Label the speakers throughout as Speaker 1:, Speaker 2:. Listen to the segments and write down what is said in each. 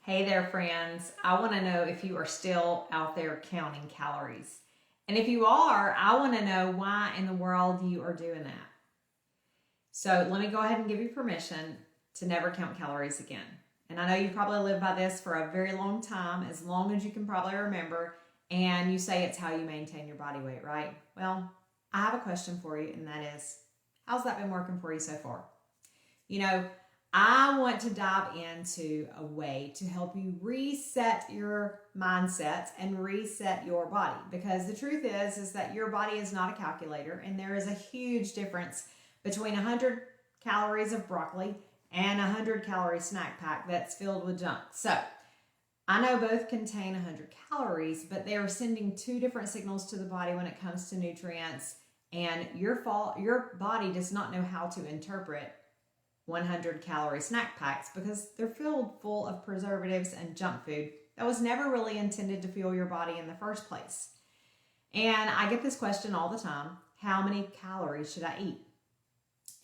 Speaker 1: Hey there, friends. I want to know if you are still out there counting calories. And if you are, I want to know why in the world you are doing that. So let me go ahead and give you permission to never count calories again. And I know you probably lived by this for a very long time, as long as you can probably remember, and you say it's how you maintain your body weight, right? Well, I have a question for you, and that is, how's that been working for you so far? I want to dive into a way to help you reset your mindset and reset your body, because the truth is that your body is not a calculator, and there is a huge difference between 100 calories of broccoli and a 100 calorie snack pack that's filled with junk. So I know both contain 100 calories, but they are sending two different signals to the body when it comes to nutrients, and your body does not know how to interpret 100 calorie snack packs because they're filled full of preservatives and junk food that was never really intended to fuel your body in the first place. And I get this question all the time: how many calories should I eat?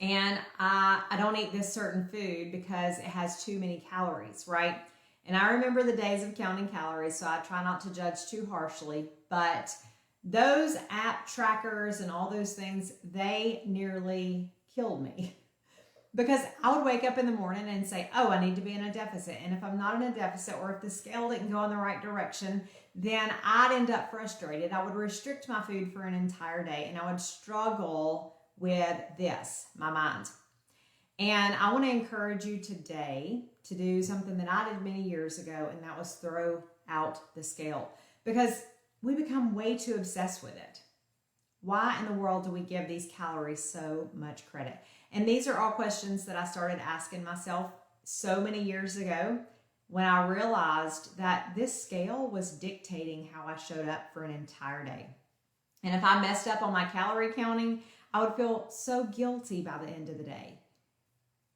Speaker 1: And I don't eat this certain food because it has too many calories, right? And I remember the days of counting calories, so I try not to judge too harshly, but those app trackers and all those things, they nearly killed me. Because I would wake up in the morning and say, oh, I need to be in a deficit. And if I'm not in a deficit, or if the scale didn't go in the right direction, then I'd end up frustrated. I would restrict my food for an entire day, and I would struggle with this, my mind. And I want to encourage you today to do something that I did many years ago, and that was throw out the scale. Because we become way too obsessed with it. Why in the world do we give these calories so much credit? And these are all questions that I started asking myself so many years ago when I realized that this scale was dictating how I showed up for an entire day. And if I messed up on my calorie counting, I would feel so guilty by the end of the day.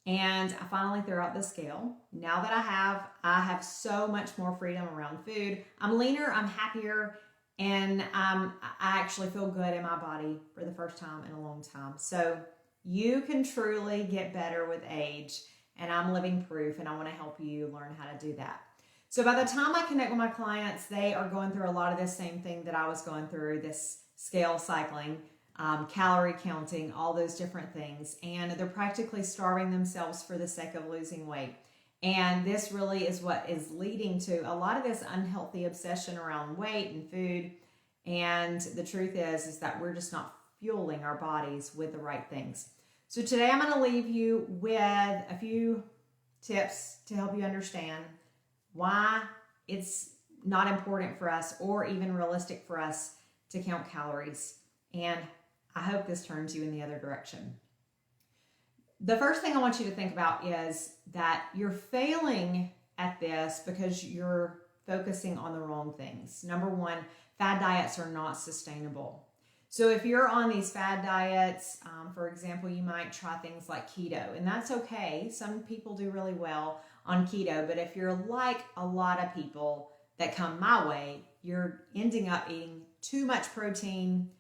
Speaker 1: And I finally threw out the scale. Now that I have so much more freedom around food. I'm leaner, I'm happier, and I actually feel good in my body for the first time in a long time. So you can truly get better with age, and I'm living proof, and I want to help you learn how to do that. So by the time I connect with my clients, they are going through a lot of this same thing that I was going through, this scale cycling, calorie counting, all those different things, and they're practically starving themselves for the sake of losing weight. And this really is what is leading to a lot of this unhealthy obsession around weight and food. And the truth is that we're just not fueling our bodies with the right things. So today I'm going to leave you with a few tips to help you understand why it's not important for us or even realistic for us to count calories. And I hope this turns you in the other direction. The first thing I want you to think about is that you're failing at this because you're focusing on the wrong things. Number one, fad diets are not sustainable. So if you're on these fad diets, for example, you might try things like keto, and that's okay. Some people do really well on keto, but if you're like a lot of people that come my way, you're ending up eating too much protein,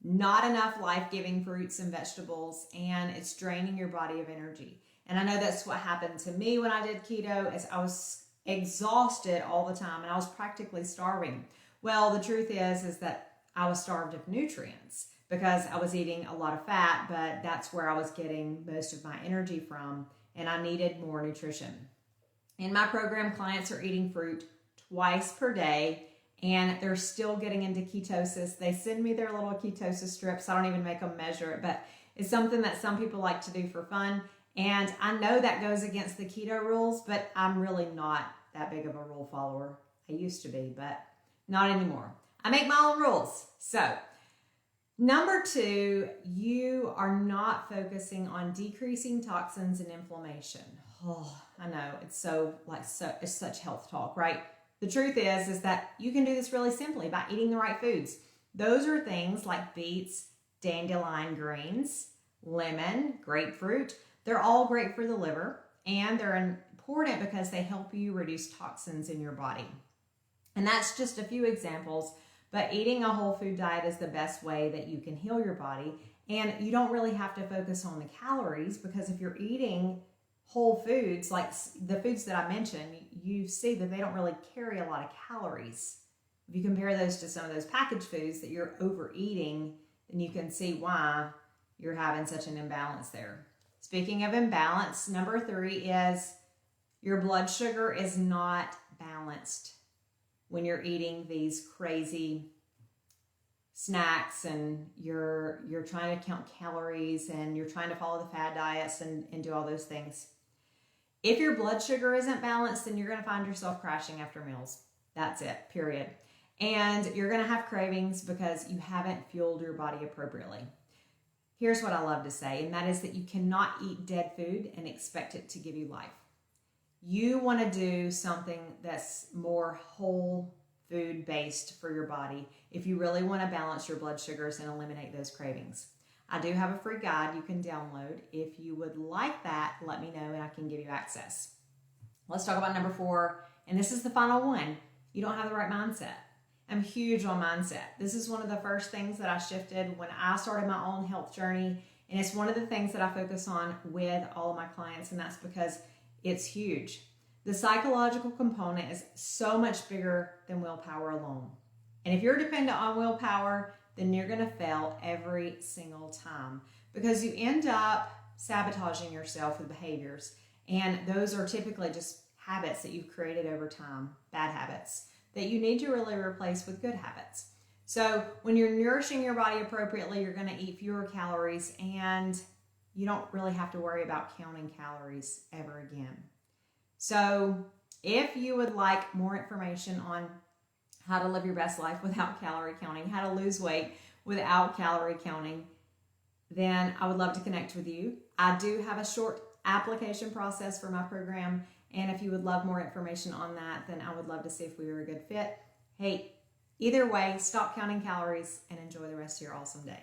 Speaker 1: not enough life-giving fruits and vegetables, and it's draining your body of energy. And I know that's what happened to me when I did keto, is I was exhausted all the time, and I was practically starving. Well, the truth is that I was starved of nutrients because I was eating a lot of fat, but that's where I was getting most of my energy from, and I needed more nutrition. In my program, clients are eating fruit twice per day, and they're still getting into ketosis. They send me their little ketosis strips. I don't even make them measure it, but it's something that some people like to do for fun. And I know that goes against the keto rules, but I'm really not that big of a rule follower. I used to be, but not anymore. I make my own rules. So, number two, you are not focusing on decreasing toxins and inflammation. Oh, I know, it's such health talk, right? The truth is that you can do this really simply by eating the right foods. Those are things like beets, dandelion greens, lemon, grapefruit. They're all great for the liver, and they're important because they help you reduce toxins in your body. And that's just a few examples, but eating a whole food diet is the best way that you can heal your body. And you don't really have to focus on the calories, because if you're eating whole foods, like the foods that I mentioned, you see that they don't really carry a lot of calories. If you compare those to some of those packaged foods that you're overeating, then you can see why you're having such an imbalance there. Speaking of imbalance, number 3 is your blood sugar is not balanced when you're eating these crazy snacks and you're trying to count calories and you're trying to follow the fad diets and do all those things. If your blood sugar isn't balanced, then you're going to find yourself crashing after meals. That's it, period. And you're going to have cravings because you haven't fueled your body appropriately. Here's what I love to say, and that is that you cannot eat dead food and expect it to give you life. You want to do something that's more whole food based for your body if you really want to balance your blood sugars and eliminate those cravings. I do have a free guide you can download. If you would like that, let me know and I can give you access. Let's talk about number 4, and this is the final one. You don't have the right mindset. I'm huge on mindset. This is one of the first things that I shifted when I started my own health journey, and it's one of the things that I focus on with all of my clients, and that's because it's huge. The psychological component is so much bigger than willpower alone. And if you're dependent on willpower, then you're going to fail every single time because you end up sabotaging yourself with behaviors. And those are typically just habits that you've created over time, bad habits, that you need to really replace with good habits. So when you're nourishing your body appropriately, you're going to eat fewer calories and you don't really have to worry about counting calories ever again. So if you would like more information on how to live your best life without calorie counting, how to lose weight without calorie counting, then I would love to connect with you. I do have a short application process for my program, and if you would love more information on that, then I would love to see if we were a good fit. Hey, either way, stop counting calories and enjoy the rest of your awesome day.